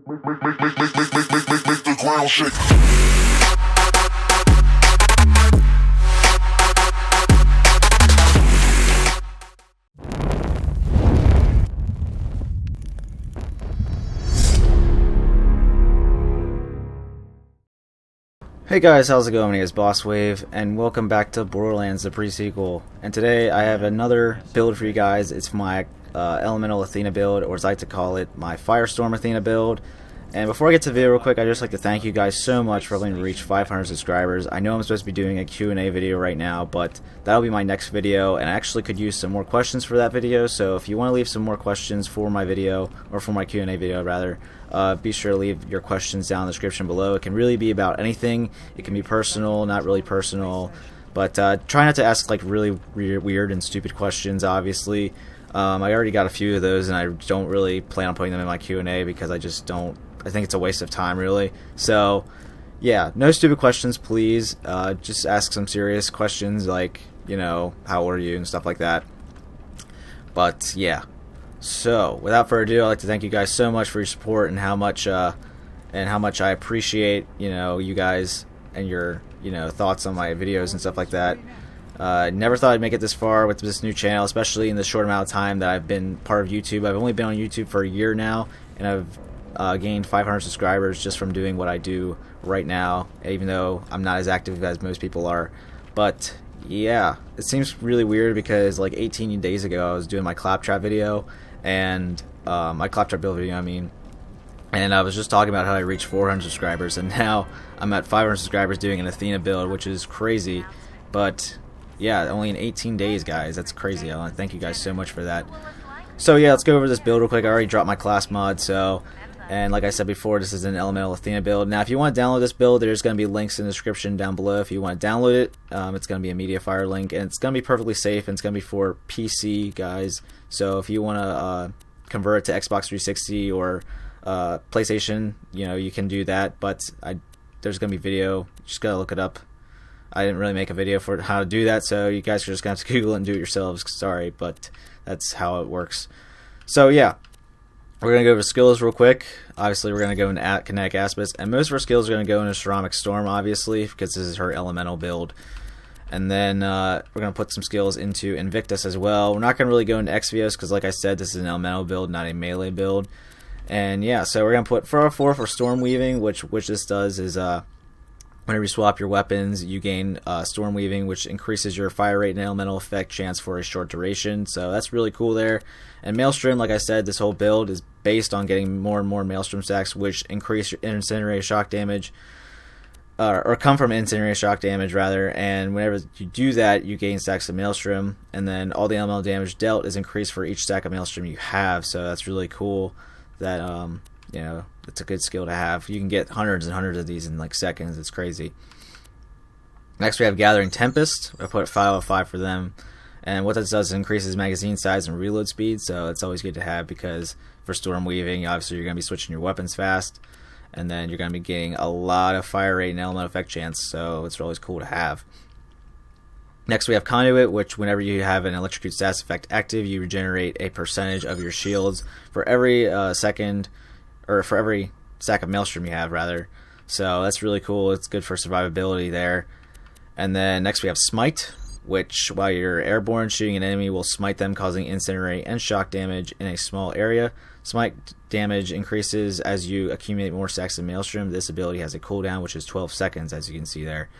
Make the ground shake. Hey guys, how's it going? My name is Boss Wave, and welcome back to Borderlands, the pre-sequel. And today I have another build for you guys. It's my Elemental Athena build, or as I like to call it, my Firestorm Athena build. And before I get to the video real quick, I'd just like to thank you guys so much for letting me reach 500 subscribers. I know I'm supposed to be doing a Q&A video right now, but that'll be my next video, and I actually could use some more questions for that video, so if you want to leave some more questions for my video, or for my Q&A video rather, be sure to leave your questions down in the description below. It can really be about anything. It can be personal, not really personal, but try not to ask like really weird and stupid questions, obviously. I already got a few of those, and I don't really plan on putting them in my Q&A because I think it's a waste of time, really. So, yeah, no stupid questions, please. Just ask some serious questions, like, you know, how old are you and stuff like that. But, yeah. So, without further ado, I'd like to thank you guys so much for your support and how much I appreciate, you know, you guys and your, you know, thoughts on my videos and stuff like that. Never thought I'd make it this far with this new channel, especially in the short amount of time that I've been part of YouTube. I've only been on YouTube for a year now, and I've gained 500 subscribers just from doing what I do right now, even though I'm not as active as most people are. But yeah, it seems really weird because like 18 days ago I was doing my claptrap video, and my claptrap build video, I mean, and I was just talking about how I reached 400 subscribers, and now I'm at 500 subscribers doing an Athena build, which is crazy. But yeah, only in 18 days, guys. That's crazy. I want to thank you guys so much for that. So yeah, let's go over this build real quick. I already dropped my class mod, so, and like I said before, this is an Elemental Athena build. Now, if you want to download this build, there's going to be links in the description down below if you want to download it. It's going to be a Mediafire link, and it's going to be perfectly safe, and it's going to be for PC, guys. So if you want to convert it to Xbox 360 or PlayStation, you know, you can do that, but there's going to be video. You just got to look it up. I didn't really make a video for how to do that, so you guys are just going to have to Google it and do it yourselves. Sorry, but that's how it works. So yeah, we're going to go over skills real quick. Obviously, we're going to go into Kinetic Aspis, and most of our skills are going to go into Ceramic Storm, obviously, because this is her elemental build. And then we're going to put some skills into Invictus as well. We're not going to really go into Exvios, because like I said, this is an elemental build, not a melee build. And yeah, so we're going to put 404 for Storm Weaving, which this does is whenever you swap your weapons, you gain Storm Weaving, which increases your fire rate and elemental effect chance for a short duration. So that's really cool there. And Maelstrom, like I said, this whole build is based on getting more and more Maelstrom stacks, which increase your incinerated shock damage, or come from incinerated shock damage, rather. And whenever you do that, you gain stacks of Maelstrom, and then all the elemental damage dealt is increased for each stack of Maelstrom you have. So that's really cool. That you know, it's a good skill to have. You can get hundreds and hundreds of these in like seconds. It's crazy. Next we have Gathering Tempest. I put 505 for them, and what this does is increases magazine size and reload speed, so it's always good to have, because for Storm Weaving, obviously you're going to be switching your weapons fast, and then you're going to be getting a lot of fire rate and elemental effect chance, so it's always cool to have. Next we have Conduit, which whenever you have an electrocute status effect active, you regenerate a percentage of your shields for every second, or for every stack of Maelstrom you have, rather. So that's really cool. It's good for survivability there. And then next we have Smite, which while you're airborne, shooting an enemy will smite them, causing incinerate and shock damage in a small area. Smite damage increases as you accumulate more stacks of Maelstrom. This ability has a cooldown, which is 12 seconds, as you can see there.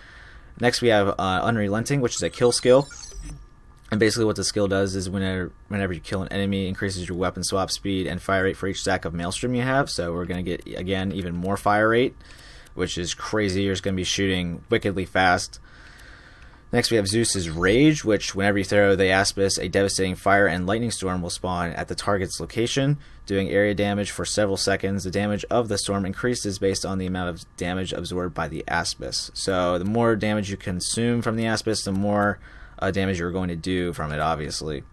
Next we have Unrelenting, which is a kill skill. And basically what the skill does is whenever you kill an enemy, increases your weapon swap speed and fire rate for each stack of Maelstrom you have. So we're going to get, again, even more fire rate, which is crazy. You're just going to be shooting wickedly fast. Next we have Zeus's Rage, which whenever you throw the Aspis, a devastating fire and lightning storm will spawn at the target's location, doing area damage for several seconds. The damage of the storm increases based on the amount of damage absorbed by the Aspis. So the more damage you consume from the Aspis, the more damage you're going to do from it, obviously.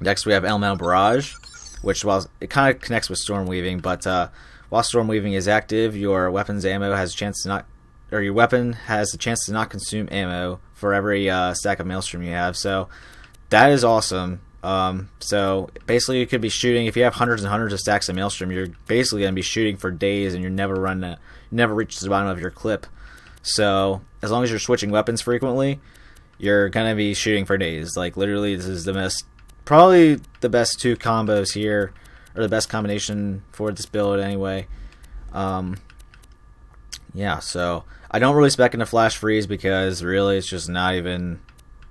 Next we have Elemental Barrage, which, while it kind of connects with Storm Weaving, but while Storm Weaving is active, your weapon's ammo has a chance to not, or your weapon has a chance to not consume ammo for every stack of Maelstrom you have. So that is awesome. So basically, you could be shooting if you have hundreds and hundreds of stacks of Maelstrom. You're basically going to be shooting for days, and you're never reach the bottom of your clip. So as long as you're switching weapons frequently, you're going to be shooting for days. Like literally, this is probably the best two combos here, or the best combination for this build anyway. Yeah, so I don't really spec into flash freeze because really it's just not even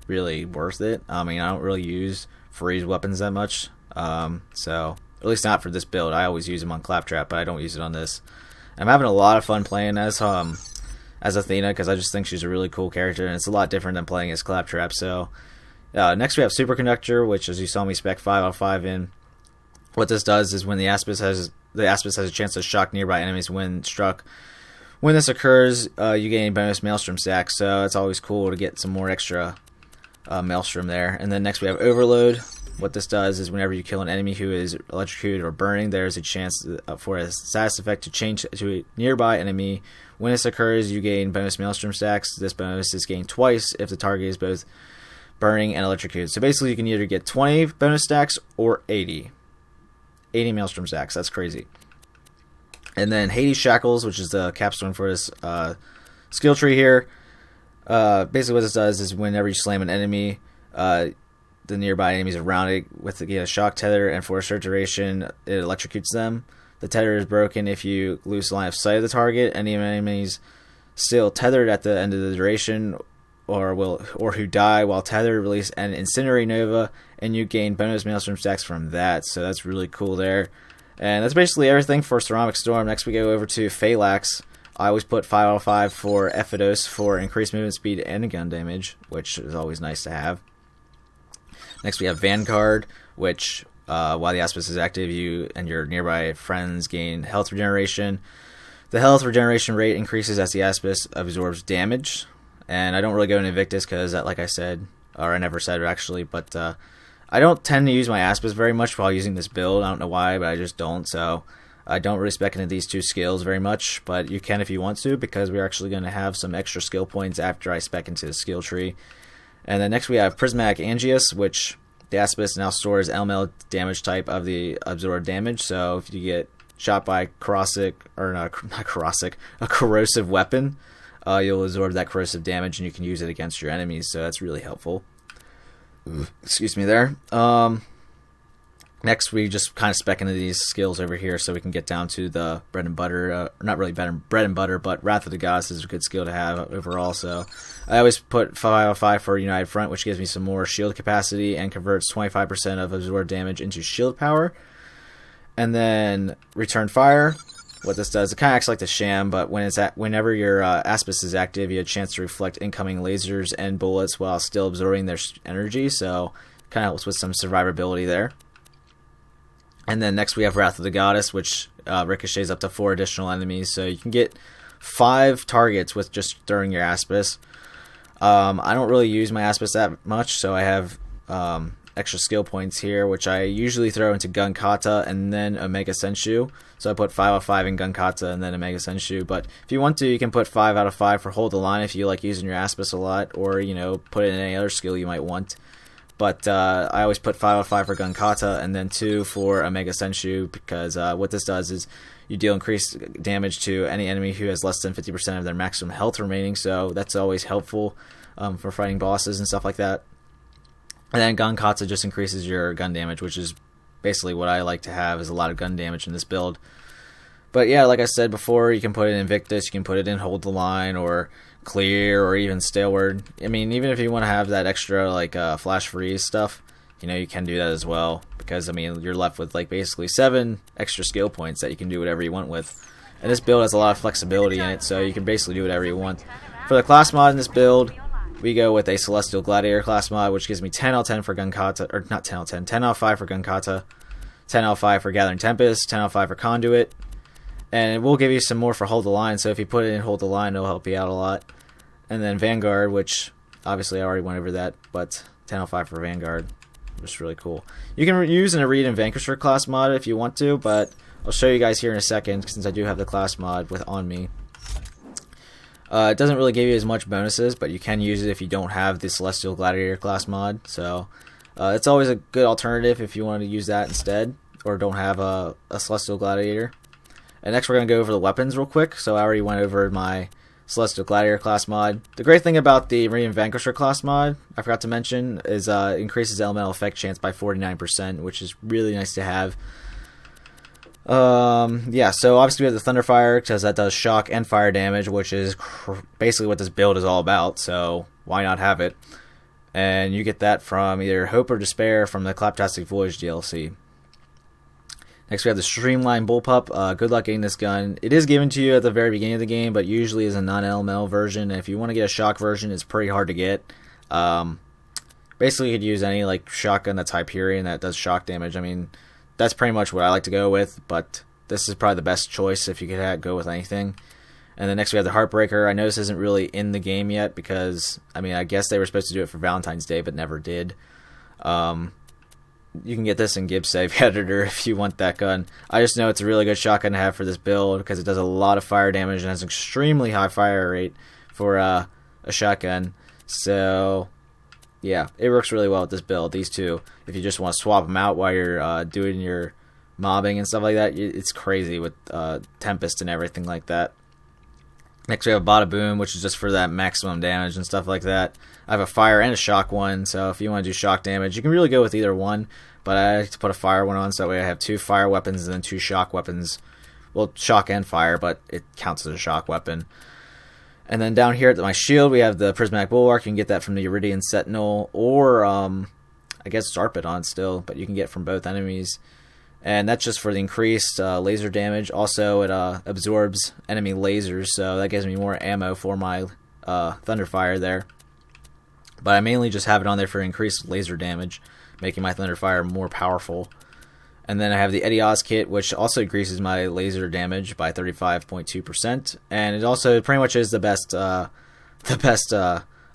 really worth it. I mean, I don't really use freeze weapons that much, so at least not for this build. I always use them on Claptrap, but I don't use it on this. I'm having a lot of fun playing as Athena because I just think she's a really cool character, and it's a lot different than playing as Claptrap. So next we have Superconductor, which, as you saw me spec 5 out of 5 in. What this does is when the Elpis has a chance to shock nearby enemies when struck. When this occurs, you gain bonus Maelstrom stacks, so it's always cool to get some more extra Maelstrom there. And then next we have Overload. What this does is whenever you kill an enemy who is electrocuted or burning, there's a chance for a status effect to change to a nearby enemy. When this occurs, you gain bonus Maelstrom stacks. This bonus is gained twice if the target is both burning and electrocuted. So basically you can either get 20 bonus stacks or 80 Maelstrom stacks. That's crazy. And then Hades Shackles, which is the capstone for this skill tree here. Basically what this does is whenever you slam an enemy, the nearby enemies around it with a shock tether, and for a short duration it electrocutes them. The tether is broken if you lose the line of sight of the target. Any enemies still tethered at the end of the duration or who die while tethered release an Incinerate Nova, and you gain bonus Maelstrom stacks from that. So that's really cool there. And that's basically everything for Ceramic Storm. Next we go over to Phalanx. I always put 5 out of 5 for Ephidos for increased movement speed and gun damage, which is always nice to have. Next we have Vanguard, which while the Elpis is active, you and your nearby friends gain health regeneration. The health regeneration rate increases as the Elpis absorbs damage. And I don't really go into Invictus because, like I said, or I never said actually, but I don't tend to use my Elpis very much while using this build. I don't know why, but I just don't. So I don't really spec into these two skills very much, but you can if you want to, because we're actually going to have some extra skill points after I spec into the skill tree. And then next we have Prismatic Angius, which the Elpis now stores elemental damage type of the absorbed damage. So if you get shot by a corrosive weapon, you'll absorb that corrosive damage and you can use it against your enemies. So that's really helpful. Excuse me there. Next, we just kind of spec into these skills over here so we can get down to the bread and butter. Not really bread and butter, but Wrath of the Goddess is a good skill to have overall. So I always put 5 out of 5 for United Front, which gives me some more shield capacity and converts 25% of absorbed damage into shield power. And then Return Fire. What this does, it kind of acts like the Sham, but whenever your Elpis is active, you have a chance to reflect incoming lasers and bullets while still absorbing their energy. So kind of helps with some survivability there. And then next we have Wrath of the Goddess, which ricochets up to 4 additional enemies. So you can get 5 targets with just throwing your Elpis. I don't really use my Elpis that much, so I have extra skill points here, which I usually throw into Gun Kata and then Omega Senshu. So I put 5 out of 5 in Gun Kata and then Omega Senshu. But if you want to, you can put 5 out of 5 for Hold the Line if you like using your Elpis a lot, or put it in any other skill you might want. But I always put 5 out of 5 for Gun Kata and then 2 for Omega Senshu, because what this does is you deal increased damage to any enemy who has less than 50% of their maximum health remaining. So that's always helpful for fighting bosses and stuff like that. And then Gun Kata just increases your gun damage, which is basically what I like to have, is a lot of gun damage in this build. But yeah, like I said before, you can put it in Invictus, you can put it in Hold the Line, or Clear, or even Staleward. I mean, even if you want to have that extra flash freeze stuff, you can do that as well, because I mean, you're left with basically 7 extra skill points that you can do whatever you want with. And this build has a lot of flexibility in it, so you can basically do whatever you want. For the class mod in this build, we go with a Celestial Gladiator class mod, which gives me 10 out of 10 for Gun Kata, or not 10 out of 10, 10 out of 5 for Gun Kata, 10 out of 5 for Gathering Tempest, 10 out of 5 for Conduit, and it will give you some more for Hold the Line, so if you put it in Hold the Line, it'll help you out a lot. And then Vanguard, which obviously I already went over that, but 10 out of 5 for Vanguard, which is really cool. You can use an Arid and Vanquisher class mod if you want to, but I'll show you guys here in a second, since I do have the class mod on me. It doesn't really give you as much bonuses, but you can use it if you don't have the Celestial Gladiator class mod. So It's always a good alternative if you want to use that instead, or don't have a Celestial Gladiator. And next we're going to go over the weapons real quick. So I already went over my Celestial Gladiator class mod. The great thing about the Radiant Vanquisher class mod, I forgot to mention, is increases elemental effect chance by 49%, which is really nice to have. Yeah, so obviously we have the Thunderfire, because that does shock and fire damage, which is basically what this build is all about, so why not have it? And you get that from either Hope or Despair from the Claptastic Voyage DLC. Next we have the Streamline Bullpup. Good luck getting this gun. It is given to you at the very beginning of the game, but usually is a non-elemental version. And if you want to get a shock version, it's pretty hard to get. Basically, you could use any like shotgun that's Hyperion that does shock damage. I mean, that's pretty much what I like to go with, but this is probably the best choice if you could go with anything. And then next we have the Heartbreaker. I know this isn't really in the game yet because, I mean, I guess they were supposed to do it for Valentine's Day, but never did. You can get this in Gibbs Save Editor if you want that gun. I just know it's a really good shotgun to have for this build because it does a lot of fire damage and has an extremely high fire rate for a shotgun. So, yeah, it works really well with this build, these two. If you just want to swap them out while you're doing your mobbing and stuff like that, it's crazy with Tempest and everything like that. Next we have Bada Boom, which is just for that maximum damage and stuff like that. I have a fire and a shock one, so if you want to do shock damage, you can really go with either one, but I like to put a fire one on, so that way I have 2 fire weapons and then 2 shock weapons. Well, shock and fire, but it counts as a shock weapon. And then down here at my shield, we have the Prismatic Bulwark. You can get that from the Iridian Sentinel, or I guess Zarpedon still, but you can get from both enemies. And that's just for the increased laser damage. Also, it absorbs enemy lasers, so that gives me more ammo for my Thunderfire there. But I mainly just have it on there for increased laser damage, making my Thunderfire more powerful. And then I have the Eddie Oz kit, which also increases my laser damage by 35.2%. And it also pretty much is the best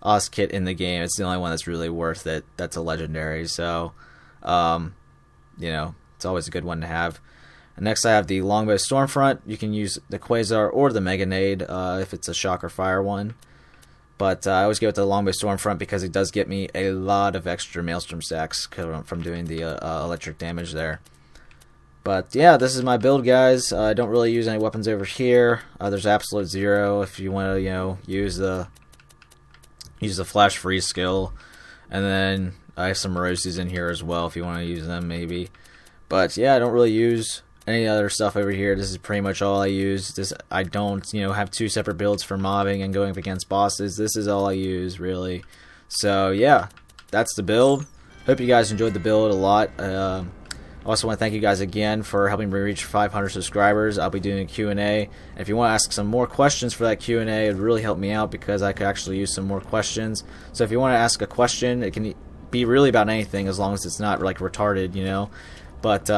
Oz kit in the game. It's the only one that's really worth it. That's a legendary, so you know, it's always a good one to have. And next I have the Longbow Stormfront. You can use the Quasar or the Mega Nade if it's a shock or fire one. But I always go with the Longbow Stormfront because it does get me a lot of extra Maelstrom stacks from doing the electric damage there. But yeah, this is my build, guys. I don't really use any weapons over here. There's Absolute Zero if you want to, use the Flash Freeze skill. And then I have some Moroses in here as well if you want to use them maybe. But yeah, I don't really use any other stuff over here. This is pretty much all I use. I don't, have 2 separate builds for mobbing and going up against bosses. This is all I use, really. So yeah, that's the build. Hope you guys enjoyed the build a lot. I also want to thank you guys again for helping me reach 500 subscribers. I'll be doing a Q&A. And if you want to ask some more questions for that Q&A, it would really help me out because I could actually use some more questions. So if you want to ask a question, it can be really about anything as long as it's not like retarded, But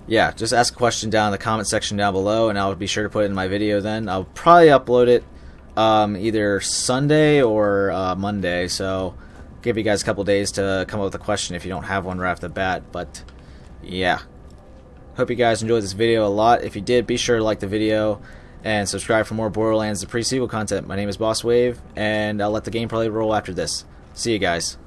yeah, just ask a question down in the comment section down below, and I'll be sure to put it in my video then. I'll probably upload it either Sunday or Monday, so give you guys a couple days to come up with a question if you don't have one right off the bat. But yeah, hope you guys enjoyed this video a lot. If you did, be sure to like the video and subscribe for more Borderlands the pre-sequel content. My name is Boss Wave, and I'll let the gameplay roll after this. See you guys.